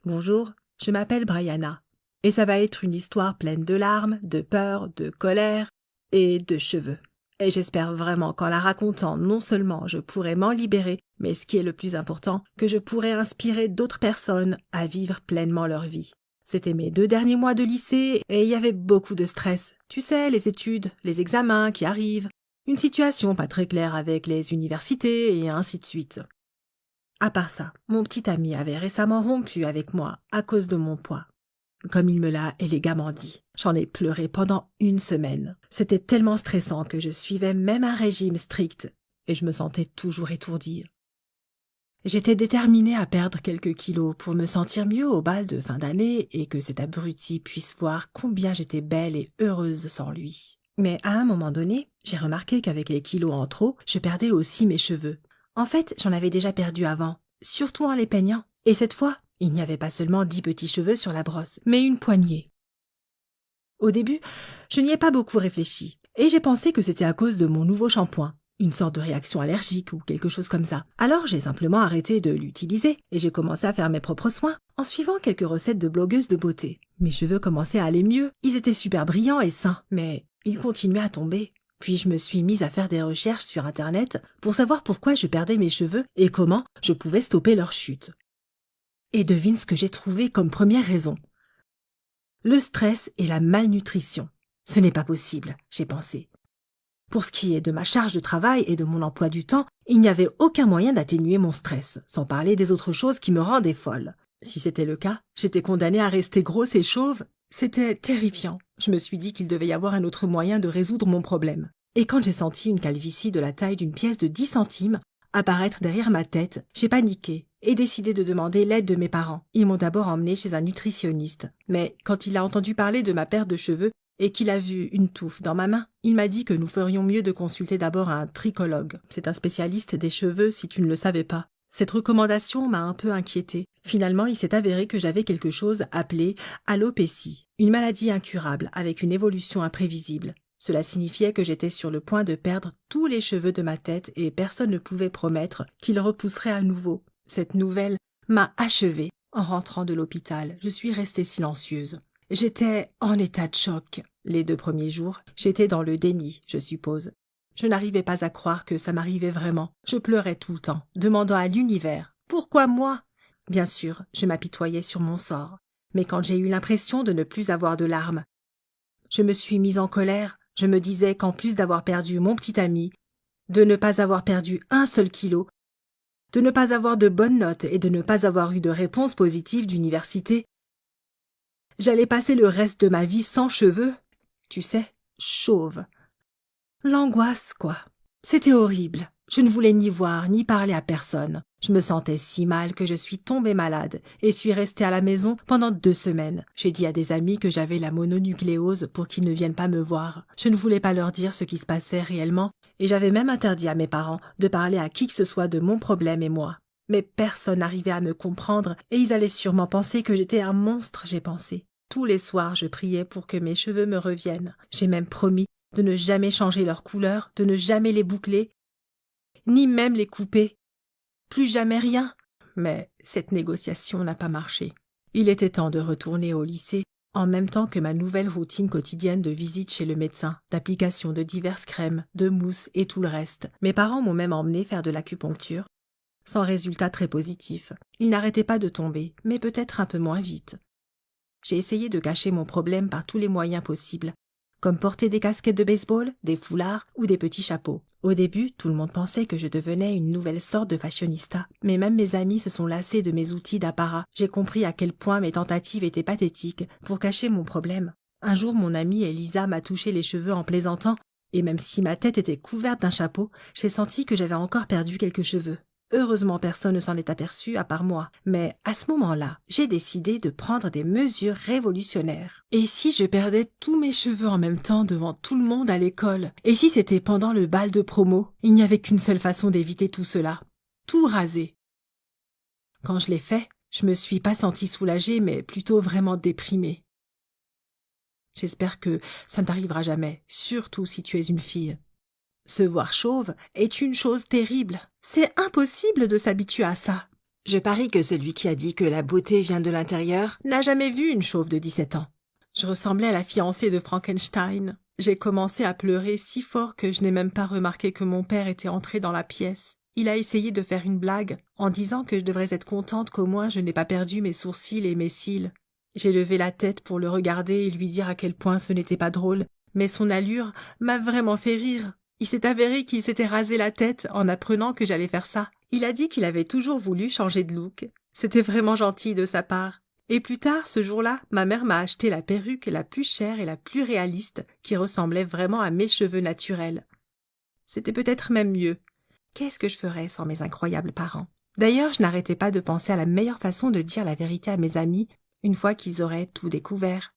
Bonjour, je m'appelle Brianna, et ça va être une histoire pleine de larmes, de peur, de colère et de cheveux. Et j'espère vraiment qu'en la racontant, non seulement je pourrai m'en libérer, mais ce qui est le plus important, que je pourrai inspirer d'autres personnes à vivre pleinement leur vie. C'était mes 2 derniers mois de lycée et il y avait beaucoup de stress. Tu sais, les études, les examens qui arrivent, une situation pas très claire avec les universités et ainsi de suite. À part ça, mon petit ami avait récemment rompu avec moi à cause de mon poids. Comme il me l'a élégamment dit, j'en ai pleuré pendant 1 semaine. C'était tellement stressant que je suivais même un régime strict et je me sentais toujours étourdie. J'étais déterminée à perdre quelques kilos pour me sentir mieux au bal de fin d'année et que cet abruti puisse voir combien j'étais belle et heureuse sans lui. Mais à un moment donné, j'ai remarqué qu'avec les kilos en trop, je perdais aussi mes cheveux. En fait, j'en avais déjà perdu avant, surtout en les peignant. Et cette fois, il n'y avait pas seulement 10 petits cheveux sur la brosse, mais une poignée. Au début, je n'y ai pas beaucoup réfléchi, et j'ai pensé que c'était à cause de mon nouveau shampoing, une sorte de réaction allergique ou quelque chose comme ça. Alors j'ai simplement arrêté de l'utiliser, et j'ai commencé à faire mes propres soins, en suivant quelques recettes de blogueuses de beauté. Mes cheveux commençaient à aller mieux, ils étaient super brillants et sains, mais ils continuaient à tomber. Puis je me suis mise à faire des recherches sur Internet pour savoir pourquoi je perdais mes cheveux et comment je pouvais stopper leur chute. Et devine ce que j'ai trouvé comme première raison. Le stress et la malnutrition. Ce n'est pas possible, j'ai pensé. Pour ce qui est de ma charge de travail et de mon emploi du temps, il n'y avait aucun moyen d'atténuer mon stress, sans parler des autres choses qui me rendaient folle. Si c'était le cas, j'étais condamnée à rester grosse et chauve. C'était terrifiant. Je me suis dit qu'il devait y avoir un autre moyen de résoudre mon problème. Et quand j'ai senti une calvitie de la taille d'une pièce de 10 centimes apparaître derrière ma tête, j'ai paniqué et décidé de demander l'aide de mes parents. Ils m'ont d'abord emmenée chez un nutritionniste. Mais quand il a entendu parler de ma perte de cheveux et qu'il a vu une touffe dans ma main, il m'a dit que nous ferions mieux de consulter d'abord un trichologue. C'est un spécialiste des cheveux si tu ne le savais pas. Cette recommandation m'a un peu inquiétée. Finalement, il s'est avéré que j'avais quelque chose appelé alopécie, une maladie incurable avec une évolution imprévisible. Cela signifiait que j'étais sur le point de perdre tous les cheveux de ma tête et personne ne pouvait promettre qu'ils repousseraient à nouveau. Cette nouvelle m'a achevée. En rentrant de l'hôpital, je suis restée silencieuse. J'étais en état de choc. Les 2 premiers jours, j'étais dans le déni, je suppose. Je n'arrivais pas à croire que ça m'arrivait vraiment. Je pleurais tout le temps, demandant à l'univers « Pourquoi moi ?» Bien sûr, je m'apitoyais sur mon sort. Mais quand j'ai eu l'impression de ne plus avoir de larmes, je me suis mise en colère. Je me disais qu'en plus d'avoir perdu mon petit ami, de ne pas avoir perdu 1 seul kilo, de ne pas avoir de bonnes notes et de ne pas avoir eu de réponse positive d'université, j'allais passer le reste de ma vie sans cheveux, tu sais, chauve. L'angoisse, quoi. C'était horrible. Je ne voulais ni voir ni parler à personne. Je me sentais si mal que je suis tombée malade et suis restée à la maison pendant 2 semaines. J'ai dit à des amis que j'avais la mononucléose pour qu'ils ne viennent pas me voir. Je ne voulais pas leur dire ce qui se passait réellement et j'avais même interdit à mes parents de parler à qui que ce soit de mon problème et moi. Mais personne n'arrivait à me comprendre et ils allaient sûrement penser que j'étais un monstre, j'ai pensé. Tous les soirs, je priais pour que mes cheveux me reviennent. J'ai même promis de ne jamais changer leur couleur, de ne jamais les boucler, ni même les couper. Plus jamais rien. Mais cette négociation n'a pas marché. Il était temps de retourner au lycée, en même temps que ma nouvelle routine quotidienne de visite chez le médecin, d'application de diverses crèmes, de mousse et tout le reste. Mes parents m'ont même emmené faire de l'acupuncture, sans résultat très positif. Ils n'arrêtaient pas de tomber, mais peut-être un peu moins vite. J'ai essayé de cacher mon problème par tous les moyens possibles, comme porter des casquettes de baseball, des foulards ou des petits chapeaux. Au début, tout le monde pensait que je devenais une nouvelle sorte de fashionista, mais même mes amis se sont lassés de mes outils d'apparat. J'ai compris à quel point mes tentatives étaient pathétiques pour cacher mon problème. Un jour, mon amie Elisa m'a touché les cheveux en plaisantant, et même si ma tête était couverte d'un chapeau, j'ai senti que j'avais encore perdu quelques cheveux. Heureusement, personne ne s'en est aperçu à part moi. Mais à ce moment-là, j'ai décidé de prendre des mesures révolutionnaires. Et si je perdais tous mes cheveux en même temps devant tout le monde à l'école? Et si c'était pendant le bal de promo? Il n'y avait qu'une seule façon d'éviter tout cela. Tout raser. Quand je l'ai fait, je me suis pas sentie soulagée, mais plutôt vraiment déprimée. J'espère que ça ne t'arrivera jamais, surtout si tu es une fille. Se voir chauve est une chose terrible. C'est impossible de s'habituer à ça. Je parie que celui qui a dit que la beauté vient de l'intérieur n'a jamais vu une chauve de 17 ans. Je ressemblais à la fiancée de Frankenstein. J'ai commencé à pleurer si fort que je n'ai même pas remarqué que mon père était entré dans la pièce. Il a essayé de faire une blague en disant que je devrais être contente qu'au moins je n'ai pas perdu mes sourcils et mes cils. J'ai levé la tête pour le regarder et lui dire à quel point ce n'était pas drôle, mais son allure m'a vraiment fait rire. Il s'est avéré qu'il s'était rasé la tête en apprenant que j'allais faire ça. Il a dit qu'il avait toujours voulu changer de look. C'était vraiment gentil de sa part. Et plus tard, ce jour-là, ma mère m'a acheté la perruque la plus chère et la plus réaliste, qui ressemblait vraiment à mes cheveux naturels. C'était peut-être même mieux. Qu'est-ce que je ferais sans mes incroyables parents? D'ailleurs, je n'arrêtais pas de penser à la meilleure façon de dire la vérité à mes amis, une fois qu'ils auraient tout découvert.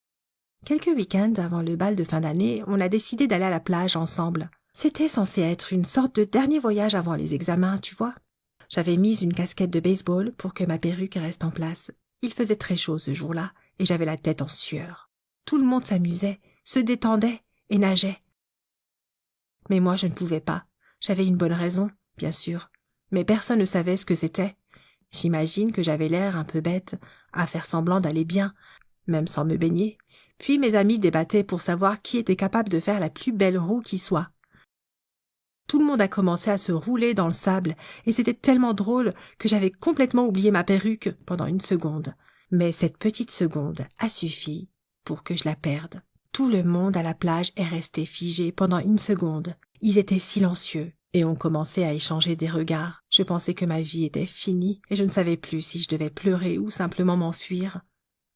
Quelques week-ends avant le bal de fin d'année, on a décidé d'aller à la plage ensemble. C'était censé être une sorte de dernier voyage avant les examens, tu vois. J'avais mis une casquette de baseball pour que ma perruque reste en place. Il faisait très chaud ce jour-là, et j'avais la tête en sueur. Tout le monde s'amusait, se détendait et nageait. Mais moi, je ne pouvais pas. J'avais une bonne raison, bien sûr, mais personne ne savait ce que c'était. J'imagine que j'avais l'air un peu bête, à faire semblant d'aller bien, même sans me baigner. Puis mes amis débattaient pour savoir qui était capable de faire la plus belle roue qui soit. Tout le monde a commencé à se rouler dans le sable, et c'était tellement drôle que j'avais complètement oublié ma perruque pendant une seconde. Mais cette petite seconde a suffi pour que je la perde. Tout le monde à la plage est resté figé pendant une seconde. Ils étaient silencieux, et on commençait à échanger des regards. Je pensais que ma vie était finie, et je ne savais plus si je devais pleurer ou simplement m'enfuir.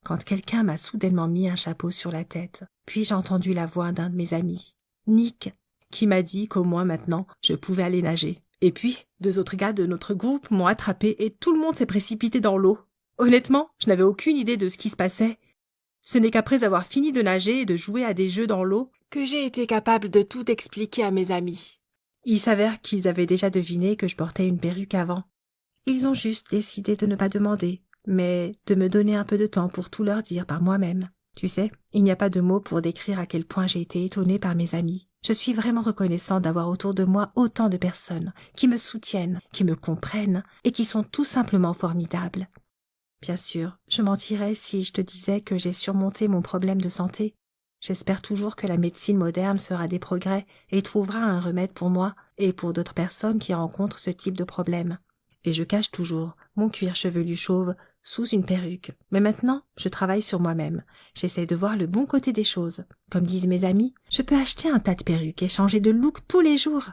Quand quelqu'un m'a soudainement mis un chapeau sur la tête, puis j'ai entendu la voix d'un de mes amis, Nick, qui m'a dit qu'au moins maintenant, je pouvais aller nager. Et puis, 2 autres gars de notre groupe m'ont attrapé et tout le monde s'est précipité dans l'eau. Honnêtement, je n'avais aucune idée de ce qui se passait. Ce n'est qu'après avoir fini de nager et de jouer à des jeux dans l'eau que j'ai été capable de tout expliquer à mes amis. Il s'avère qu'ils avaient déjà deviné que je portais une perruque avant. Ils ont juste décidé de ne pas demander, mais de me donner un peu de temps pour tout leur dire par moi-même. Tu sais, il n'y a pas de mots pour décrire à quel point j'ai été étonnée par mes amis. Je suis vraiment reconnaissante d'avoir autour de moi autant de personnes qui me soutiennent, qui me comprennent et qui sont tout simplement formidables. Bien sûr, je mentirais si je te disais que j'ai surmonté mon problème de santé. J'espère toujours que la médecine moderne fera des progrès et trouvera un remède pour moi et pour d'autres personnes qui rencontrent ce type de problème. Et je cache toujours mon cuir chevelu chauve sous une perruque. Mais maintenant, je travaille sur moi-même. J'essaie de voir le bon côté des choses. Comme disent mes amis, je peux acheter un tas de perruques et changer de look tous les jours.